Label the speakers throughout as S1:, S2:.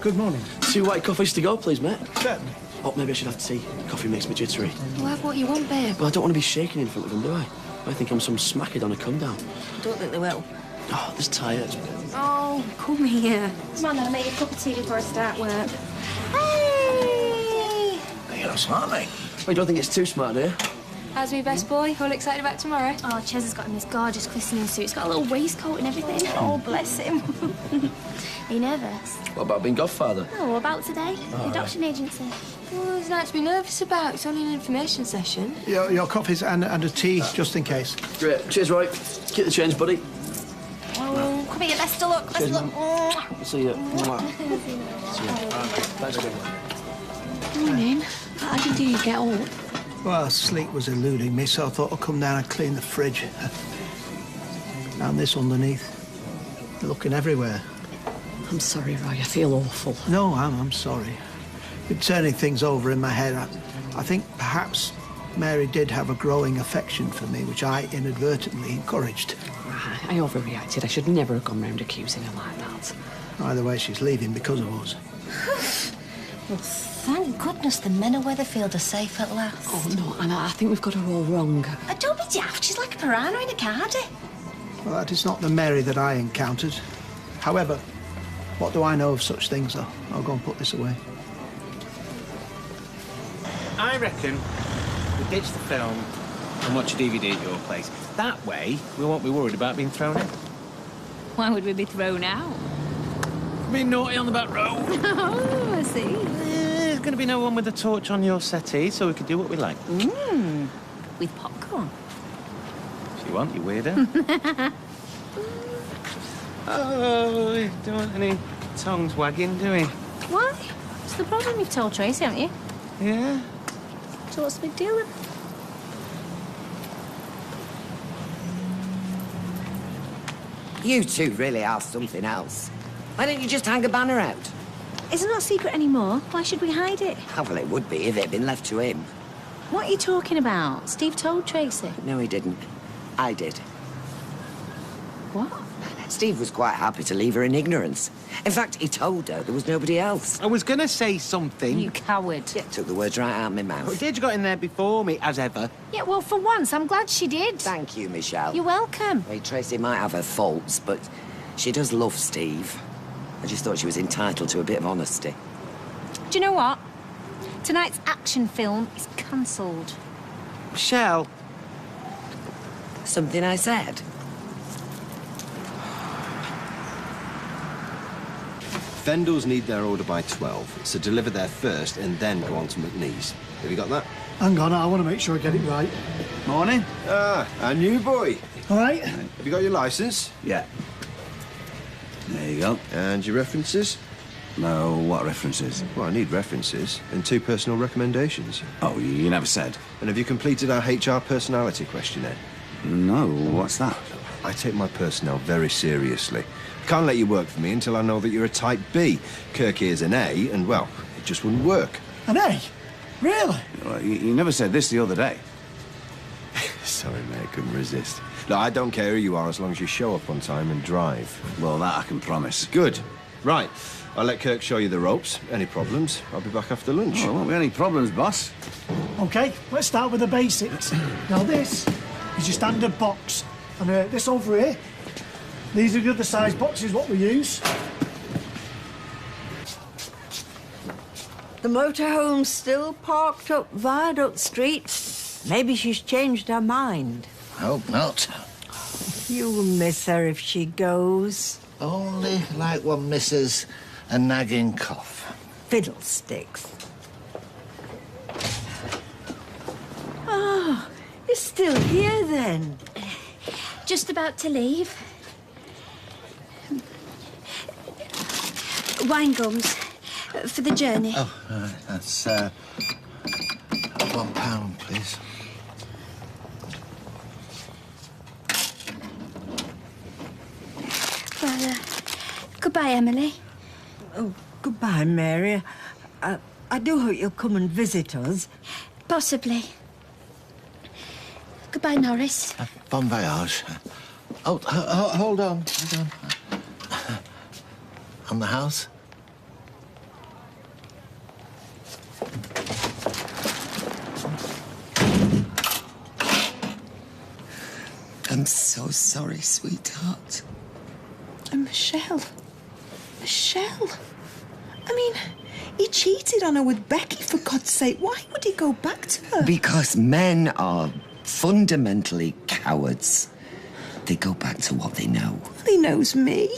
S1: good morning.
S2: 2 white coffees to go, please, mate.
S1: Certainly.
S2: Oh, maybe I should have tea. Coffee makes me jittery.
S3: Well, have what you want, babe.
S2: Well, I don't want to be shaking in front of them, do I? I think I'm some smackhead on a come-down.
S3: Don't think they will.
S2: Oh, there's tired.
S3: Oh, come here. Come on, then, I'll make you a cup of tea before I start work. Hey!
S1: You're not smart, mate.
S2: Well, you don't think it's too smart, do you?
S3: How's my best boy? All excited about tomorrow? Oh, Ches has got him this gorgeous christening suit. It's got a little waistcoat and everything. Oh, bless him. Are you nervous?
S2: What about being godfather?
S3: Oh, about today? The adoption agency.
S4: Well, there's nothing to be nervous about. It's only an information session.
S1: Your coffees and a tea, just in case.
S2: Great. Cheers, Roy. Keep the change, buddy.
S3: Oh, come here, best of luck. Best of luck.
S2: See you. Thanks again.
S4: Morning. How did you get up?
S1: Well, sleep was eluding me, so I thought I'd come down and clean the fridge. And this underneath. They're looking everywhere.
S4: I'm sorry, Roy. I feel awful.
S1: No, I'm sorry. Been turning things over in my head. I think perhaps Mary did have a growing affection for me, which I inadvertently encouraged.
S4: I overreacted. I should never have gone round accusing her like that.
S1: Either way, she's leaving because of us.
S5: Well, thank goodness the men of Weatherfield are safe at last.
S4: Oh, no, Anna, I think we've got her all wrong.
S5: Don't be daft. She's like a piranha in a cardi.
S1: Well, that is not the Mary that I encountered. However, what do I know of such things, though? I'll go and put this away.
S6: I reckon we ditch the film and watch a DVD at your place. That way, we won't be worried about being thrown out.
S5: Why would we be thrown out?
S6: Being naughty on the back row.
S5: Oh, I see.
S6: There's going to be no one with a torch on your settee, so we can do what we like.
S5: With popcorn.
S6: If you want, you weirdo. Oh, we don't want any tongues wagging, do we?
S5: Why? What's the problem? You've told Tracy, haven't you?
S6: Yeah.
S5: So what's the big deal then?
S7: You two really are something else. Why don't you just hang a banner out?
S5: It's not secret anymore. Why should we hide it?
S7: Oh, well, it would be if it had been left to him.
S5: What are you talking about? Steve told Tracy.
S7: No, he didn't. I did.
S5: What?
S7: Steve was quite happy to leave her in ignorance. In fact, he told her there was nobody else.
S6: I was going to say something.
S5: You coward.
S7: Yeah, took the words right out of my mouth.
S6: But Didge got in there before me, as ever.
S5: Yeah, well, for once, I'm glad she did.
S7: Thank you, Michelle.
S5: You're welcome.
S7: Hey, Tracy might have her faults, but she does love Steve. I just thought she was entitled to a bit of honesty.
S5: Do you know what? Tonight's action film is cancelled.
S6: Michelle.
S7: Something I said?
S8: Vendors need their order by 12, so deliver there first and then go on to McNeese. Have you got that?
S1: Hang on, I want to make sure I get it right.
S8: Morning. Ah, a new boy.
S1: All right?
S8: Have you got your licence?
S9: Yeah. There you go.
S8: And your references?
S9: No, what references?
S8: Well, I need references and 2 personal recommendations.
S9: Oh, you never said.
S8: And have you completed our HR personality questionnaire?
S9: No, what's that?
S8: I take my personnel very seriously. Can't let you work for me until I know that you're a Type B. Kirk here's an A, and, well, it just wouldn't work.
S1: An A? Really?
S9: Well, you never said this the other day.
S8: Sorry, mate, I couldn't resist. No, I don't care who you are as long as you show up on time and drive.
S9: Well, that I can promise.
S8: Good. Right. I'll let Kirk show you the ropes. Any problems, I'll be back after lunch.
S9: Oh, there won't be any problems, boss.
S1: OK, let's start with the basics. Now, this is your standard box. And this over here, these are the other size boxes, what we use.
S10: The motorhome's still parked up Viaduct Street. Maybe she's changed her mind.
S11: Hope not.
S10: You'll miss her if she goes.
S11: Only like one misses a nagging cough.
S10: Fiddlesticks. Oh, you're still here then?
S3: Just about to leave. Wine gums for the journey.
S11: Oh, that's £1, please.
S3: Well, goodbye, Emily.
S10: Oh, goodbye, Mary. I do hope you'll come and visit us.
S3: Possibly. Goodbye, Norris.
S11: Bon voyage. Oh, hold on, hold on. And the house?
S7: I'm so sorry, sweetheart.
S12: And Michelle. Michelle. I mean, he cheated on her with Becky, for God's sake. Why would he go back to her?
S7: Because men are fundamentally cowards. They go back to what they know.
S12: He knows me.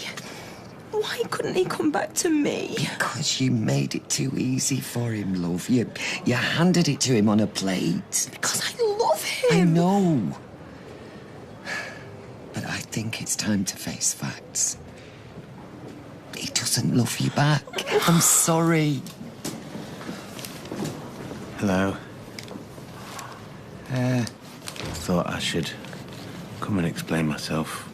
S12: Why couldn't he come back to me?
S7: Because you made it too easy for him, love. You handed it to him on a plate.
S12: Because I love him.
S7: I know. But I think it's time to face facts. He doesn't love you back. I'm sorry.
S6: Hello. Thought I should come and explain myself.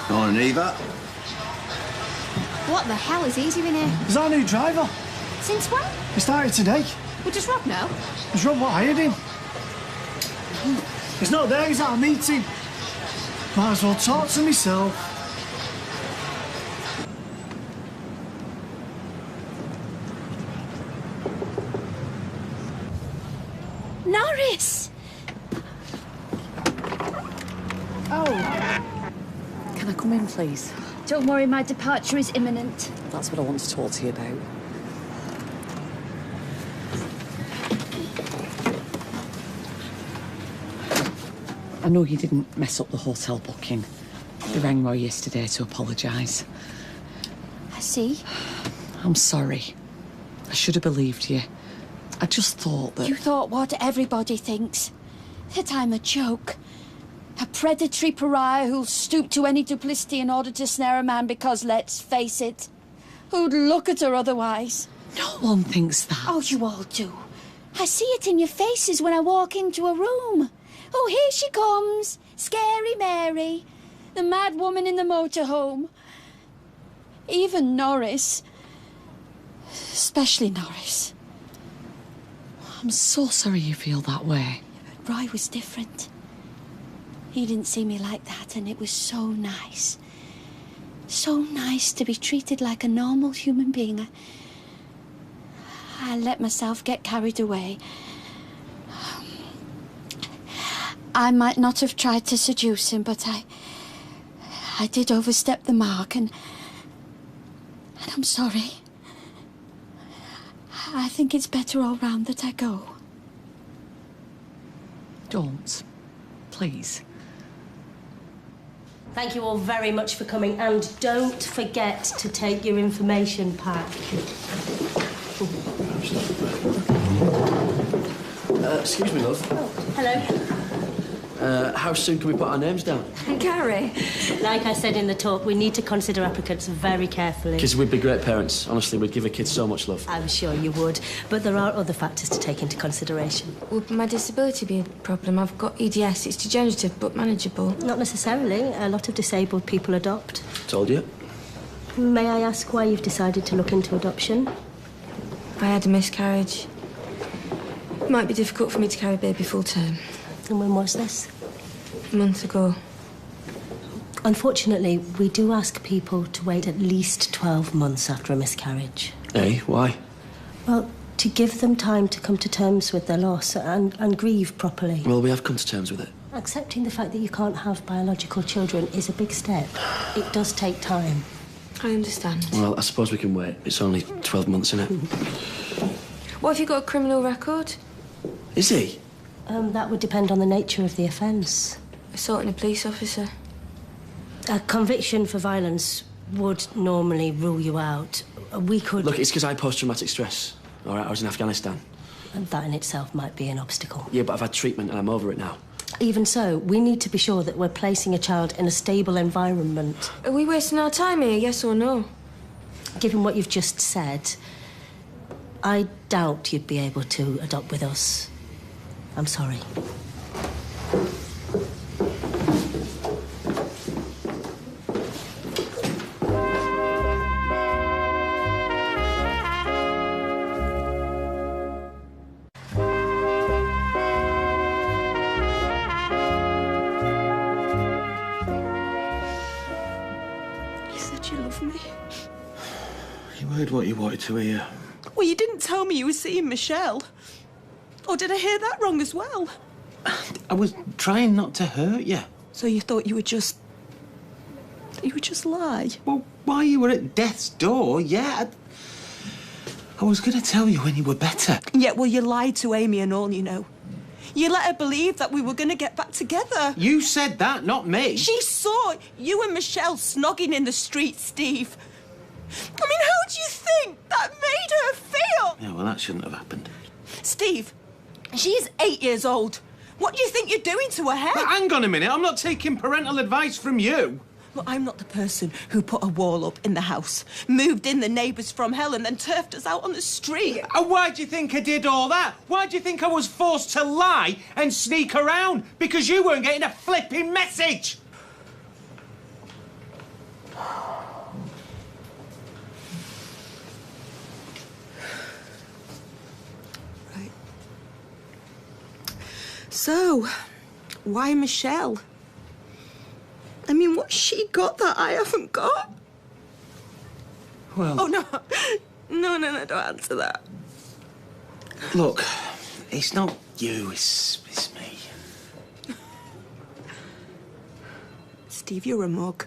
S9: Morning, Eva.
S3: What the hell is easy in here?
S13: He's our new driver.
S3: Since when?
S13: He started today.
S3: Well, does Rob know?
S13: It's Rob what hired him. He's not there, he's at a meeting. Might as well talk to myself.
S3: Norris!
S4: Oh. Can I come in, please?
S3: Don't worry, my departure is imminent.
S4: That's what I want to talk to you about. I know you didn't mess up the hotel booking. You rang Roy yesterday to apologise.
S3: I see.
S4: I'm sorry. I should have believed you. I just thought that...
S3: You thought what everybody thinks. That I'm a joke. A predatory pariah who'll stoop to any duplicity in order to snare a man because, let's face it, who'd look at her otherwise?
S4: No one thinks that.
S3: Oh, you all do. I see it in your faces when I walk into a room. Oh, here she comes, Scary Mary, the mad woman in the motorhome. Even Norris, especially Norris.
S4: I'm so sorry you feel that way.
S3: Roy was different. He didn't see me like that, and it was so nice. So nice to be treated like a normal human being. I let myself get carried away. I might not have tried to seduce him, but I did overstep the mark, and I'm sorry. I think it's better all round that I go.
S4: Don't. Please.
S14: Thank you all very much for coming, and don't forget to take your information pack.
S2: Excuse me, love.
S14: Oh, hello.
S2: How soon can we put our names down?
S14: Gary. Like I said in the talk, we need to consider applicants very carefully.
S2: Kids, we'd be great parents. Honestly, we'd give a kid so much love.
S14: I'm sure you would, but there are other factors to take into consideration.
S15: Would my disability be a problem? I've got EDS. It's degenerative, but manageable.
S14: Not necessarily. A lot of disabled people adopt.
S2: Told you.
S14: May I ask why you've decided to look into adoption?
S15: I had a miscarriage. It might be difficult for me to carry a baby full term.
S14: And when was this?
S15: A month ago.
S14: Unfortunately, we do ask people to wait at least 12 months after a miscarriage.
S2: Hey, why?
S14: Well, to give them time to come to terms with their loss and grieve properly.
S2: Well, we have come to terms with it.
S14: Accepting the fact that you can't have biological children is a big step. It does take time.
S15: I understand.
S2: Well, I suppose we can wait. It's only 12 months, isn't it?
S15: What if you got a criminal record?
S2: Is he?
S14: That would depend on the nature of the offence.
S15: Assaulting a police officer.
S14: A conviction for violence would normally rule you out. We could...
S2: Look, it's because I post-traumatic stress. All right, I was in Afghanistan.
S14: And that in itself might be an obstacle.
S2: Yeah, but I've had treatment and I'm over it now.
S14: Even so, we need to be sure that we're placing a child in a stable environment.
S15: Are we wasting our time here, yes or no?
S14: Given what you've just said, I doubt you'd be able to adopt with us. I'm sorry.
S12: You said you love me.
S6: You heard what you wanted to hear.
S12: Well, you didn't tell me you were seeing Michelle. Or did I hear that wrong as well?
S6: I was trying not to hurt you.
S12: So you thought you would just... you would just lie?
S6: Well, while you were at death's door, yeah. I was going to tell you when you were better.
S12: Yeah, well, you lied to Amy and all, you know. You let her believe that we were going to get back together.
S6: You said that, not me.
S12: She saw you and Michelle snogging in the street, Steve. I mean, how do you think that made her feel?
S6: Yeah, well, that shouldn't have happened.
S12: Steve, she's 8 years old. What do you think you're doing to her head?
S6: But hang on a minute, I'm not taking parental advice from you.
S12: Well, I'm not the person who put a wall up in the house, moved in the neighbours from hell and then turfed us out on the street.
S6: And why do you think I did all that? Why do you think I was forced to lie and sneak around? Because you weren't getting a flipping message!
S12: Right. So, why Michelle? I mean, what's she got that I haven't got?
S6: Well...
S12: Oh, no. No, don't answer that.
S6: Look, it's not you, it's me.
S12: Steve, you're a mug.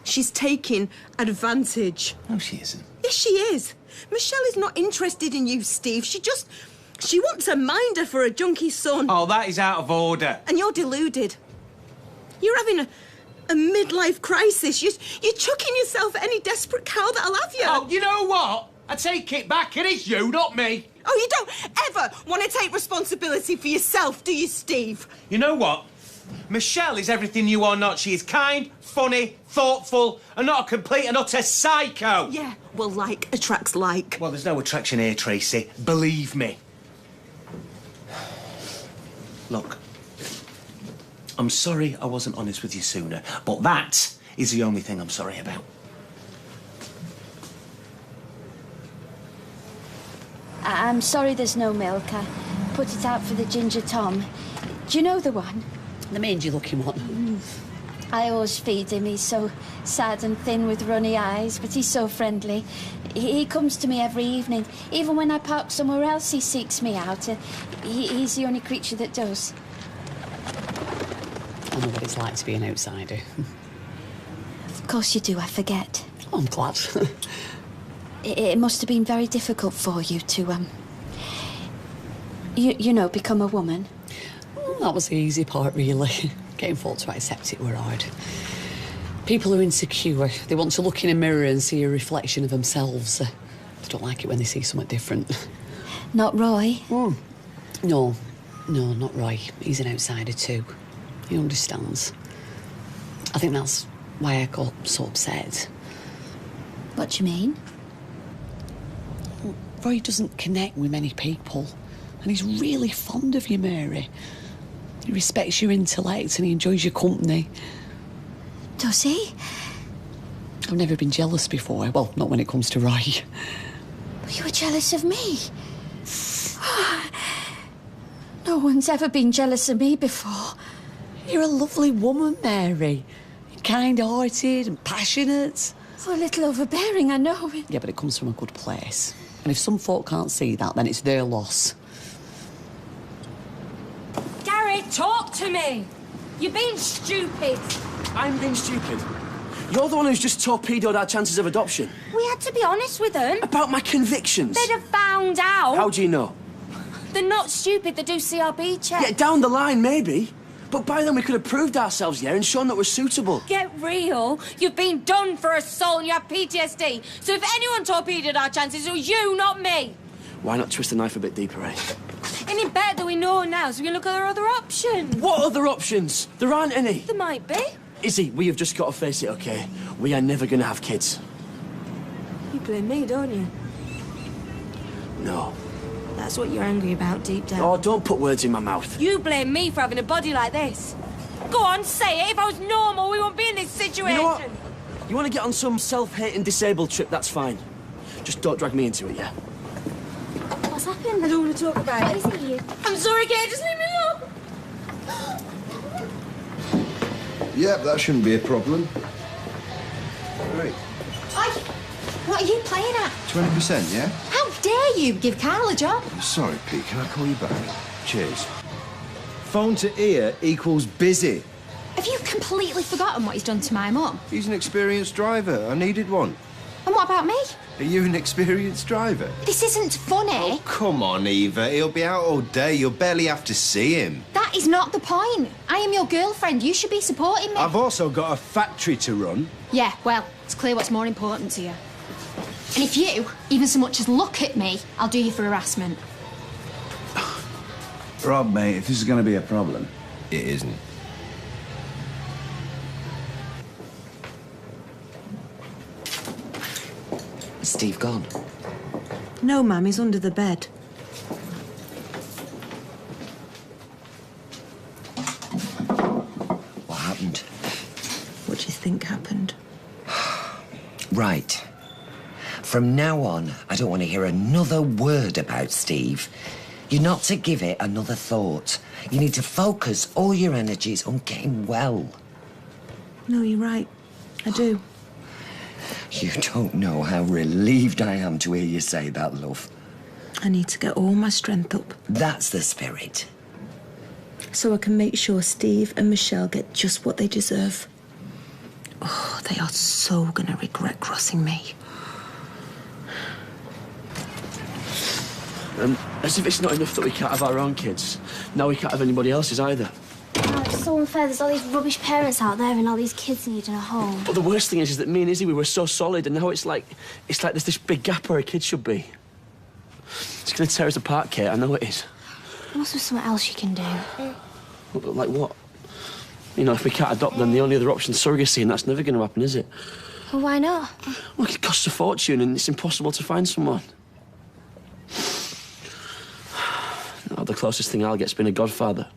S12: She's taking advantage.
S6: No, she isn't.
S12: Yes, she is. Michelle is not interested in you, Steve. She wants a minder for a junkie son.
S6: Oh, that is out of order.
S12: And you're deluded. You're having a midlife crisis. You're chucking yourself at any desperate cow that'll have you.
S6: Oh, you know what? I take it back. It is you, not me.
S12: Oh, you don't ever want to take responsibility for yourself, do you, Steve?
S6: You know what? Michelle is everything you are not. She is kind, funny, thoughtful, and not a complete and utter psycho.
S12: Yeah, well, like attracts like.
S6: Well, there's no attraction here, Tracy. Believe me. Look, I'm sorry I wasn't honest with you sooner, but that is the only thing I'm sorry about.
S3: I'm sorry there's no milk. I put it out for the Ginger Tom. Do you know the one?
S4: The mangy-looking one.
S3: I always feed him. He's so sad and thin with runny eyes, but he's so friendly. He comes to me every evening. Even when I park somewhere else, he seeks me out. He's the only creature that does.
S4: I know what it's like to be an outsider.
S3: Of course you do, I forget.
S4: Oh, I'm glad.
S3: It must have been very difficult for you to, you know, become a woman.
S4: That was the easy part, really. Getting folk to accept it were hard. People are insecure. They want to look in a mirror and see a reflection of themselves. They don't like it when they see something different.
S3: Not Roy?
S4: No, not Roy. He's an outsider too. He understands. I think that's why I got so upset.
S3: What do you mean?
S4: Roy doesn't connect with many people, and he's really fond of you, Mary. He respects your intellect and he enjoys your company.
S3: Does he?
S4: I've never been jealous before. Well, not when it comes to Roy.
S3: You were jealous of me? No one's ever been jealous of me before.
S4: You're a lovely woman, Mary. You're kind-hearted and passionate.
S3: Oh, a little overbearing, I know.
S4: Yeah, but it comes from a good place. And if some folk can't see that, then it's their loss.
S16: Gary, talk to me. You're being stupid.
S2: I'm being stupid. You're the one who's just torpedoed our chances of adoption.
S16: We had to be honest with them.
S2: About my convictions.
S16: They'd have found out.
S2: How do you know?
S16: They're not stupid. They do CRB checks.
S2: Yeah, down the line, maybe. But by then we could have proved ourselves, yeah, and shown that we're suitable.
S16: Get real. You've been done for assault and you have PTSD. So if anyone torpedoed our chances, it was you, not me.
S2: Why not twist the knife a bit deeper, eh?
S16: Any better than we know now, so we can look at our other options.
S2: What other options? There aren't any.
S16: There might be.
S2: Izzy, we have just got to face it, OK? We are never going to have kids.
S16: You blame me, don't you?
S2: No.
S16: That's what you're angry about deep down.
S2: Oh, don't put words in my mouth.
S16: You blame me for having a body like this. Go on, say it. If I was normal, we wouldn't be in this situation.
S2: You know what? You want to get on some self-hating disabled trip, that's fine. Just don't drag me into it, yeah?
S16: What's happened? I don't want to talk about it. What is it? I'm sorry, Kate. Just leave me alone.
S8: Yep, that shouldn't be a problem. Great.
S15: What are you playing at?
S8: 20%, yeah?
S15: How dare you give Carl a job?
S8: I'm sorry, Pete. Can I call you back? Cheers. Phone to ear equals busy.
S15: Have you completely forgotten what he's done to my mum?
S8: He's an experienced driver. I needed one.
S15: And what about me?
S8: Are you an experienced driver?
S15: This isn't funny.
S8: Oh, come on, Eva. He'll be out all day. You'll barely have to see him.
S15: That is not the point. I am your girlfriend. You should be supporting me.
S8: I've also got a factory to run.
S15: Yeah, well, it's clear what's more important to you. And if you even so much as look at me, I'll do you for harassment.
S9: Rob, mate, if this is going to be a problem...
S8: It isn't.
S7: Is Steve gone?
S12: No, ma'am, he's under the bed.
S7: What happened?
S12: What do you think happened?
S7: Right. From now on, I don't want to hear another word about Steve. You're not to give it another thought. You need to focus all your energies on getting well.
S12: No, you're right. I do.
S7: You don't know how relieved I am to hear you say that, love.
S12: I need to get all my strength up.
S7: That's the spirit.
S12: So I can make sure Steve and Michelle get just what they deserve. Oh, they are so gonna regret crossing me.
S2: As if it's not enough that we can't have our own kids. Now we can't have anybody else's either.
S17: Oh, it's so unfair. There's all these rubbish parents out there and all these kids needing a home.
S2: But the worst thing is that me and Izzy, we were so solid, and now it's like there's this big gap where a kid should be. It's going to tear us apart, Kate. I know it is.
S17: There must be something else you can do.
S2: But like what? You know, if we can't adopt them, the only other option's surrogacy, and that's never going to happen, is it?
S17: Well, why not?
S2: Well, it costs a fortune, and it's impossible to find someone. Oh, the closest thing I'll get's been a godfather.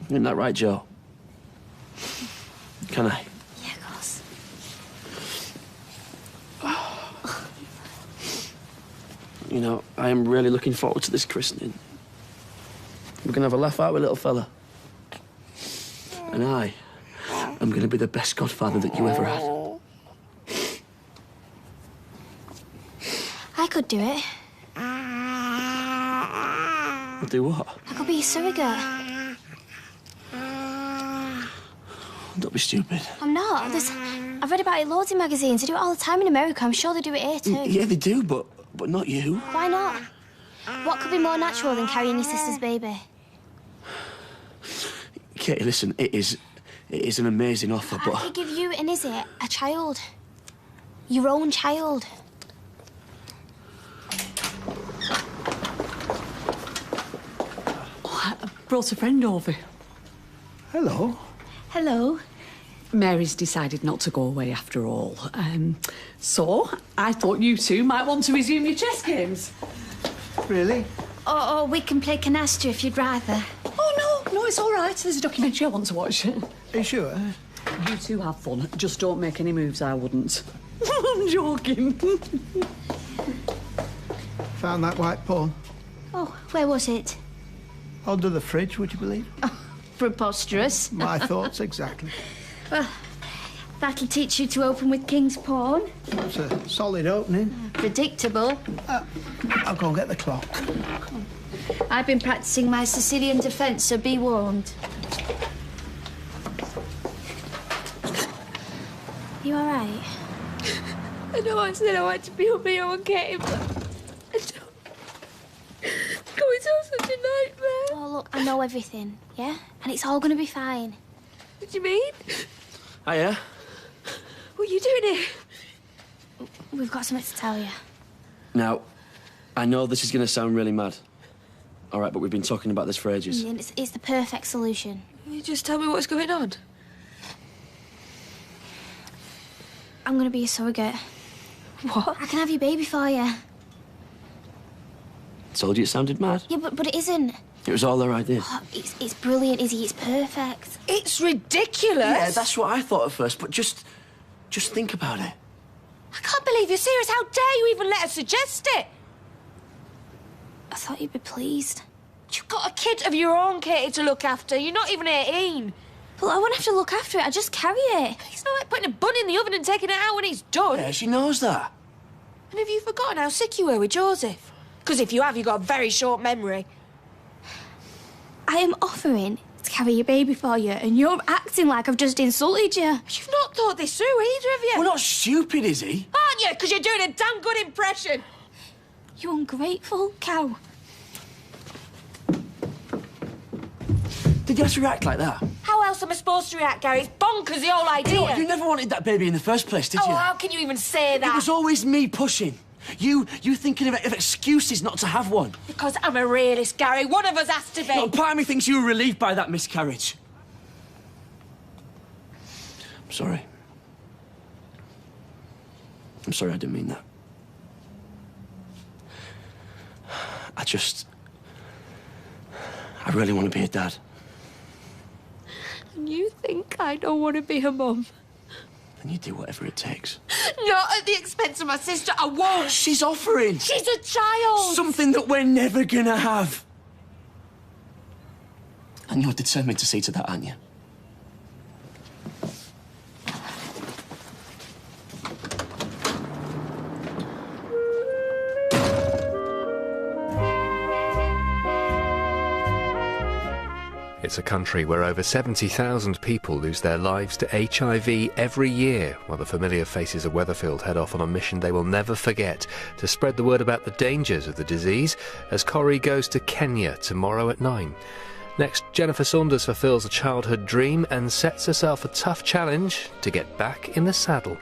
S2: Isn't that right, Joe? Can I?
S17: Yeah, of course.
S2: You know, I am really looking forward to this christening. We're going to have a laugh, aren't we, little fella? And I am going to be the best godfather that you ever had.
S17: I could do it.
S2: I'll do what?
S17: I could be a surrogate.
S2: Don't be stupid.
S17: I'm not. I've read about it loads in magazines. They do it all the time in America. I'm sure they do it here too.
S2: Yeah, they do, but not you.
S17: Why not? What could be more natural than carrying your sister's baby?
S2: Katie, listen, it is an amazing offer, but...
S17: I could give you and Izzy a child. Your own child.
S4: Oh, I brought a friend over.
S1: Hello.
S4: Hello. Mary's decided not to go away after all. So I thought you two might want to resume your chess games.
S1: Really?
S17: Or we can play canasta if you'd rather.
S4: Oh, no, it's all right. There's a documentary I want to watch.
S1: Are you sure?
S4: You two have fun. Just don't make any moves I wouldn't. I'm joking.
S1: Found that white pawn?
S17: Oh, where was it?
S1: Under the fridge, would you believe?
S17: Oh, preposterous.
S1: My thoughts, exactly.
S17: Well, that'll teach you to open with King's Pawn.
S1: That's a solid opening.
S17: Predictable.
S1: I'll go and get the clock.
S17: I've been practicing my Sicilian defence, so be warned. You all right?
S15: I know I said I wanted to be on my own, Katie, but I don't... Going through such a nightmare.
S17: Oh, look, I know everything, yeah? And it's all going to be fine.
S15: What do you mean?
S2: Hiya.
S15: What are you doing here?
S17: We've got something to tell you.
S2: Now, I know this is going to sound really mad. All right, but we've been talking about this for ages.
S17: And it's the perfect solution.
S15: You just tell me what's going on.
S17: I'm going to be a surrogate.
S15: What?
S17: I can have your baby for you.
S2: Told you it sounded mad.
S17: Yeah, but it isn't.
S2: It was all their idea.
S17: Oh, it's brilliant, Izzy. It's perfect.
S15: It's ridiculous.
S2: Yeah, that's what I thought at first, but just think about it.
S16: I can't believe you're serious. How dare you even let us suggest it?
S17: I thought you'd be pleased.
S16: You've got a kid of your own, Katie, to look after. You're not even 18.
S17: Well, I won't have to look after it. I just carry it.
S16: It's not like putting a bun in the oven and taking it out when it's done.
S2: Yeah, she knows that.
S15: And have you forgotten how sick you were with Joseph? Because if you have, you've got a very short memory.
S17: I am offering to carry your baby for you, and you're acting like I've just insulted you.
S15: You've not thought this through, either of you.
S2: We're not stupid, is he?
S15: Aren't you? Because you're doing a damn good impression.
S17: You ungrateful cow.
S2: Did you have to react like that?
S15: How else am I supposed to react, Gary? It's bonkers, the whole idea.
S2: You never wanted that baby in the first place, did you?
S15: Oh, how can you even say that?
S2: It was always me pushing. You thinking of excuses not to have one.
S15: Because I'm a realist, Gary. One of us has to be.
S2: No, part of me thinks you were relieved by that miscarriage. I'm sorry. I'm sorry, I didn't mean that. I really want to be a dad.
S15: And you think I don't want to be a mum?
S2: And you do whatever it takes.
S15: Not at the expense of my sister. I won't.
S2: She's offering.
S15: She's a child.
S2: Something that we're never gonna have. And you're determined to see to that, aren't you?
S18: It's a country where over 70,000 people lose their lives to HIV every year, while the familiar faces of Weatherfield head off on a mission they will never forget to spread the word about the dangers of the disease as Corrie goes to Kenya tomorrow at 9. Next, Jennifer Saunders fulfills a childhood dream and sets herself a tough challenge to get back in the saddle.